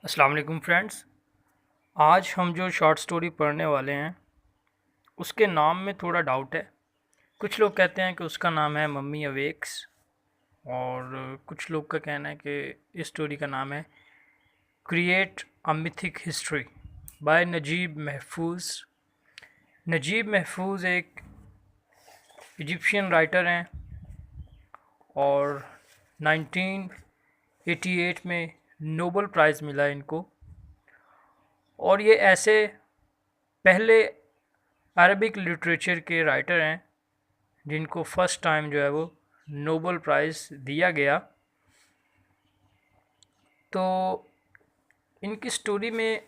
अस्सलाम वालेकुम फ्रेंड्स। आज हम जो शॉर्ट स्टोरी पढ़ने वाले हैं उसके नाम में थोड़ा डाउट है। कुछ लोग कहते हैं कि उसका नाम है मम्मी अवेक्स, और कुछ लोग का कहना है कि इस स्टोरी का नाम है create a mythic history by Naguib Mahfouz. Naguib महफूज एक इजिप्शियन राइटर हैं और 1988 में नोबल प्राइज़ मिला इनको। और ये ऐसे पहले अरबिक लिटरेचर के राइटर हैं जिनको फर्स्ट टाइम जो है वो नोबल प्राइज़ दिया गया। तो इनकी स्टोरी में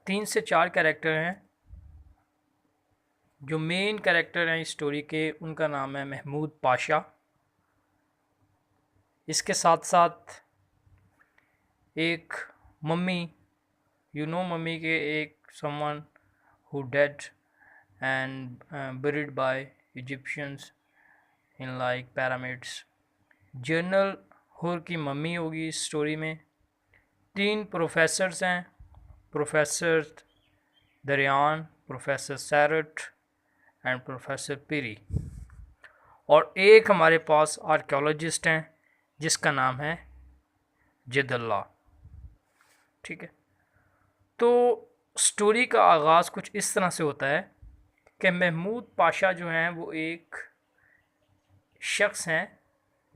3 से 4 कैरेक्टर हैं। जो मेन कैरेक्टर हैं इस स्टोरी के उनका नाम है महमूद पाशा। इसके साथ साथ एक मम्मी, मम्मी के एक someone who dead and buried by Egyptians in like pyramids। General हुर की मम्मी होगी इस स्टोरी में। 3 प्रोफेसर्स हैं, प्रोफेसर दरियान, प्रोफेसर सैरट एंड प्रोफेसर पीरी। और एक हमारे पास आर्कियोलॉजिस्ट हैं जिसका नाम है जिदल्ला। ठीक है, तो स्टोरी का आगाज़ कुछ इस तरह से होता है कि महमूद पाशा जो हैं वो एक शख्स हैं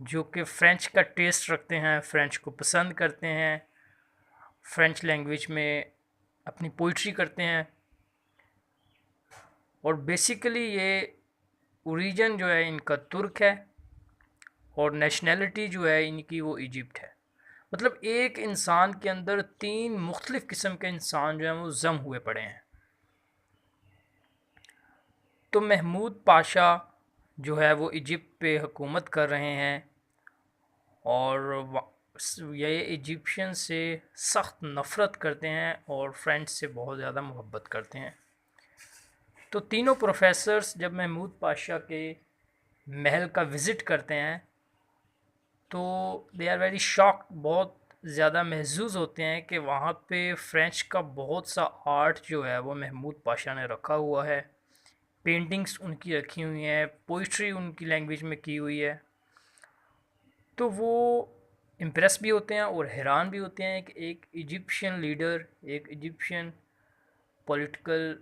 जो कि फ़्रेंच का टेस्ट रखते हैं, फ़्रेंच को पसंद करते हैं, फ़्रेंच लैंग्वेज में अपनी पोइट्री करते हैं। और बेसिकली ये ओरिजिन जो है इनका तुर्क है और नेशनैलिटी जो है इनकी वो इजिप्ट है। मतलब एक इंसान के अंदर 3 मुख्तलिफ़ किस्म के इंसान जो हैं वो जम हुए पड़े हैं। तो महमूद पाशा जो है वो इजिप्ट पे हुकूमत कर रहे हैं और ये इजिप्शियन से सख्त नफ़रत करते हैं और फ्रेंच से बहुत ज़्यादा मोहब्बत करते हैं। तो तीनों प्रोफेसर्स जब महमूद पाशा के महल का विज़िट करते हैं तो दे आर वेरी शॉक्ड, बहुत ज़्यादा महज़ूज़ होते हैं कि वहाँ पे फ़्रेंच का बहुत सा आर्ट जो है वो महमूद पाशा ने रखा हुआ है। पेंटिंग्स उनकी रखी हुई हैं, पोइट्री उनकी लैंग्वेज में की हुई है। तो वो इम्प्रेस भी होते हैं और हैरान भी होते हैं कि एक इजिप्शियन लीडर, एक इजिप्शियन पॉलिटिकल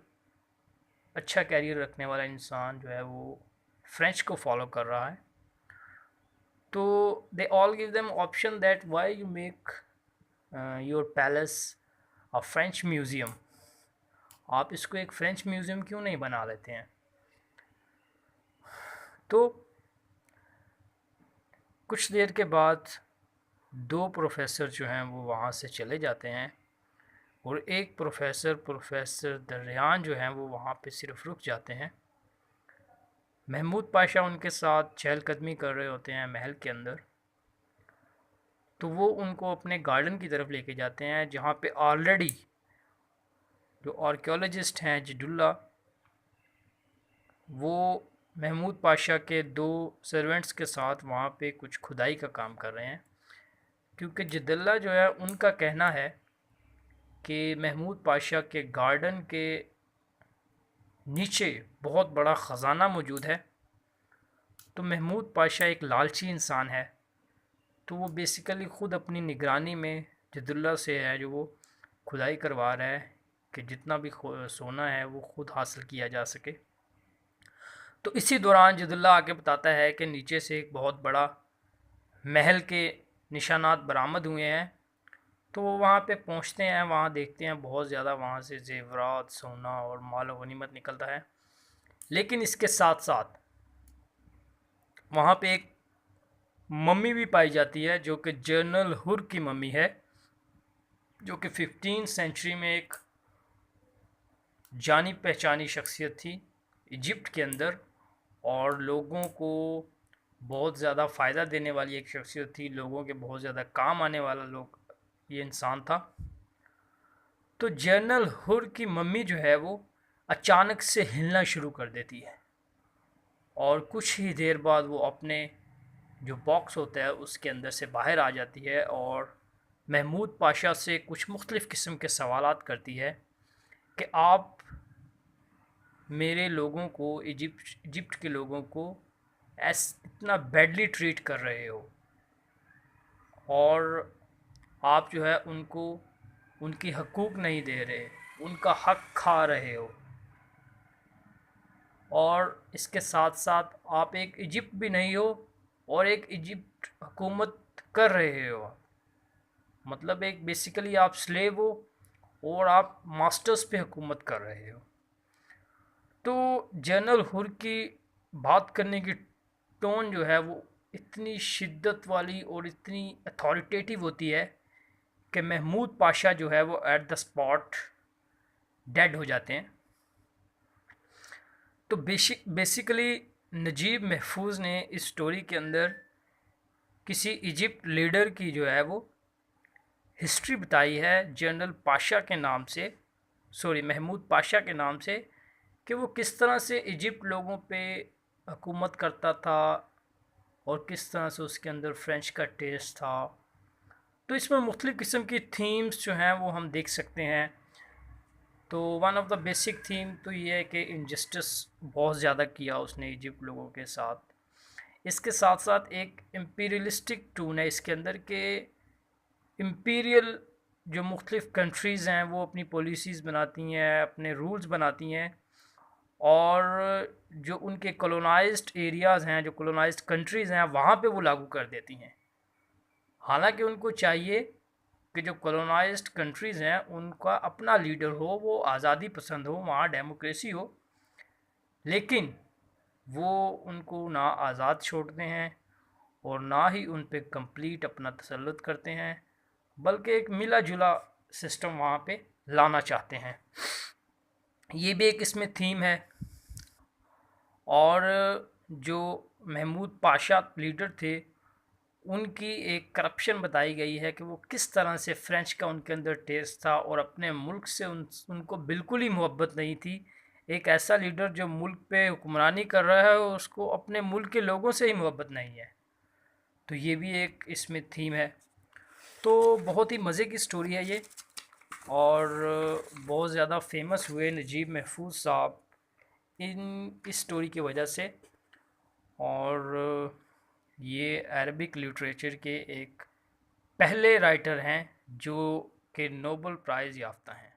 अच्छा कैरियर रखने वाला इंसान जो है वो फ्रेंच को फॉलो कर रहा है। तो they all give them option that why you make your palace a French museum. आप इसको एक फ्रेंच म्यूज़ियम क्यों नहीं बना लेते हैं। तो कुछ देर के बाद 2 प्रोफेसर जो हैं वो वहाँ से चले जाते हैं और एक प्रोफेसर दरियान जो हैं वो वहाँ पे सिर्फ रुक जाते हैं। महमूद पाशा उनके साथ चहलकदमी कर रहे होते हैं महल के अंदर। तो वो उनको अपने गार्डन की तरफ लेके जाते हैं जहाँ पे ऑलरेडी जो आर्कियोलॉजिस्ट हैं जिदुल्ला, वो महमूद पाशा के 2 सर्वेंट्स के साथ वहाँ पे कुछ खुदाई का काम कर रहे हैं। क्योंकि जिदुल्ला जो है उनका कहना है कि महमूद पाशा के गार्डन के नीचे बहुत बड़ा ख़जाना मौजूद है। तो महमूद पाशा एक लालची इंसान है, तो वो बेसिकली ख़ुद अपनी निगरानी में जिदुल्ला से है जो वो खुदाई करवा रहा है कि जितना भी सोना है वो ख़ुद हासिल किया जा सके। तो इसी दौरान जिदुल्ला आके बताता है कि नीचे से एक बहुत बड़ा महल के निशानात बरामद हुए हैं। तो वो वहाँ पे पहुँचते हैं, वहाँ देखते हैं बहुत ज़्यादा वहाँ से ज़ेवरात, सोना और माल व गनीमत निकलता है। लेकिन इसके साथ साथ वहाँ पे एक मम्मी भी पाई जाती है जो कि जनरल हुर की मम्मी है, जो कि 15वीं सेंचुरी में एक जानी पहचानी शख्सियत थी इजिप्ट के अंदर और लोगों को बहुत ज़्यादा फ़ायदा देने वाली एक शख्सियत थी, लोगों के बहुत ज़्यादा काम आने वाला लोग ये इंसान था। तो जनरल हुर की मम्मी जो है वो अचानक से हिलना शुरू कर देती है और कुछ ही देर बाद वो अपने जो बॉक्स होता है उसके अंदर से बाहर आ जाती है और महमूद पाशा से कुछ मुख्तलिफ़ किस्म के सवालात करती है कि आप मेरे लोगों को, इजिप्ट के लोगों को इतना बैडली ट्रीट कर रहे हो, और आप जो है उनको उनकी हकूक़ नहीं दे रहे, उनका हक खा रहे हो, और इसके साथ साथ आप एक इजिप्ट भी नहीं हो और एक इजिप्ट हुकूमत कर रहे हो। मतलब एक बेसिकली आप स्लेव हो और आप मास्टर्स पे हुकूमत कर रहे हो। तो जनरल हुर की बात करने की टोन जो है वो इतनी शिद्दत वाली और इतनी अथॉरिटेटिव होती है कि महमूद पाशा जो है वो एट द स्पॉट डेड हो जाते हैं। तो बेसिकली नजीब महफूज ने इस स्टोरी के अंदर किसी इजिप्ट लीडर की जो है वो हिस्ट्री बताई है जनरल पाशा के नाम से, सॉरी महमूद पाशा के नाम से, कि वो किस तरह से इजिप्ट लोगों पे हुकूमत करता था और किस तरह से उसके अंदर फ्रेंच का टेस्ट था। तो इसमें मुख्तलिफ़ किस्म की थीम्स जो हैं वो हम देख सकते हैं। तो one of the basic theme तो ये है कि इनजस्टिस बहुत ज़्यादा किया उसने इजिप्ट लोगों के साथ। इसके साथ साथ एक इम्पीरियलिस्टिक टून है इसके अंदर के इम्पीरियल जो मुख्तलिफ़ कंट्रीज़ हैं वो अपनी पॉलिसीज़ बनाती हैं, अपने रूल्स बनाती हैं, और जो उनके कॉलोनाइज्ड एरियाज़ हैं, जो कॉलोनाइज्ड कंट्रीज़ हैं, वहाँ पे वो लागू कर देती हैं। हालांकि उनको चाहिए कि जो कॉलोनाइज्ड कंट्रीज़ हैं उनका अपना लीडर हो, वो आज़ादी पसंद हो, वहाँ डेमोक्रेसी हो, लेकिन वो उनको ना आज़ाद छोड़ते हैं और ना ही उन पे कंप्लीट अपना तसल्लुत करते हैं, बल्कि एक मिला जुला सिस्टम वहाँ पे लाना चाहते हैं। ये भी एक इसमें थीम है। और जो महमूद पाशा लीडर थे उनकी एक करप्शन बताई गई है कि वो किस तरह से फ़्रेंच का उनके अंदर टेस्ट था और अपने मुल्क से उनको बिल्कुल ही मोहब्बत नहीं थी। एक ऐसा लीडर जो मुल्क पे हुक्मरानी कर रहा है और उसको अपने मुल्क के लोगों से ही मोहब्बत नहीं है। तो ये भी एक इसमें थीम है। तो बहुत ही मज़े की स्टोरी है ये, और बहुत ज़्यादा फेमस हुए नजीब महफूज साहब इस स्टोरी की वजह से। और ये अरबिक लिटरेचर के एक पहले राइटर हैं जो कि नोबेल प्राइज़ याफ्ता हैं।